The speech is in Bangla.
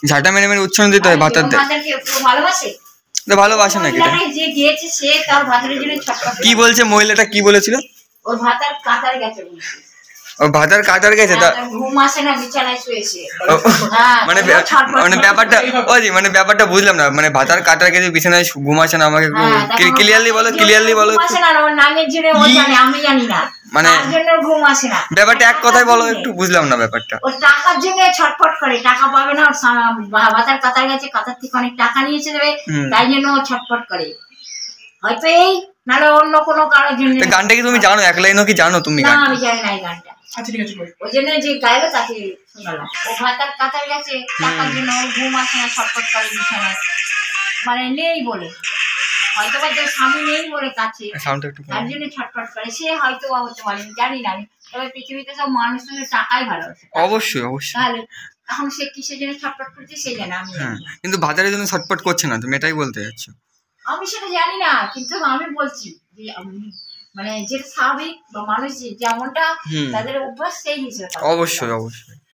ঝাঁটা মেরে মেরে উচ্ছন্ন দিতে হয় ভাতার ভালোবাসে ভালোবাসে নাকি যে গিয়েছে সে তার ভাতারের জন্য ছটফট কি বলছে মহিলাটা কি বলেছিল ওর ভাতার কাতার গেছে ও ভাতার কাটার গেছে তা ঘুম আসে না বিছানায় শুয়েছে মানে মানে ব্যাপারটা ওই মানে ব্যাপারটা বুঝলাম না মানে ভাতার কাটার গেছে বিছানায় ঘুম আসে না আমাকে ক্লিয়ারলি বলো ঘুম আসে না ওর নামের জন্য ও জানে আমি জানি না মানে তার জন্য ঘুম আসে না ব্যাপারটা এক কথায় বলো একটু বুঝলাম না ব্যাপারটা ওর টাকার জন্য ছটফট করে টাকা পাবে না ভাতার কাতার গেছে কাতার থেকে অনেক টাকা নিয়েছে দেবে তাই জন্য ও ছটফট করে হয়তো এই নাহলে অন্য কোনো কারোর জন্য গানটা কি তুমি জানো এক লাইনও কি জানো তুমি না আমি জানি না এই গানটা আচ্ছা ঠিক আছে ওই জন্য যে গাইবে তাকে শোনালাম ও ভাতার কাতার গেছে টাকার জন্য ওর ঘুম আসে না ছটফট করে বিছানায় মানে নেই বলে হয়তো বা স্বামী নেই বলে কাছে তার জন্য ছটফট করে সে হয়তো বা হতে পারে জানি না আমি তবে পৃথিবীতে সব মানুষের টাকাই ভালোবাসে অবশ্যই অবশ্যই তাহলে এখন সে কিসের জন্য ছটফট করছে সে জানে আমি কিন্তু ভাতারের জন্য ছটফট করছে না তুমি এটাই বলতে যাচ্ছ আমি সেটা জানি না কিন্তু আমি বলছি যে মানে যেটা স্বাভাবিক বা মানুষ যেমনটা তাদের অভ্যাস সেই হিসেবে অবশ্যই অবশ্যই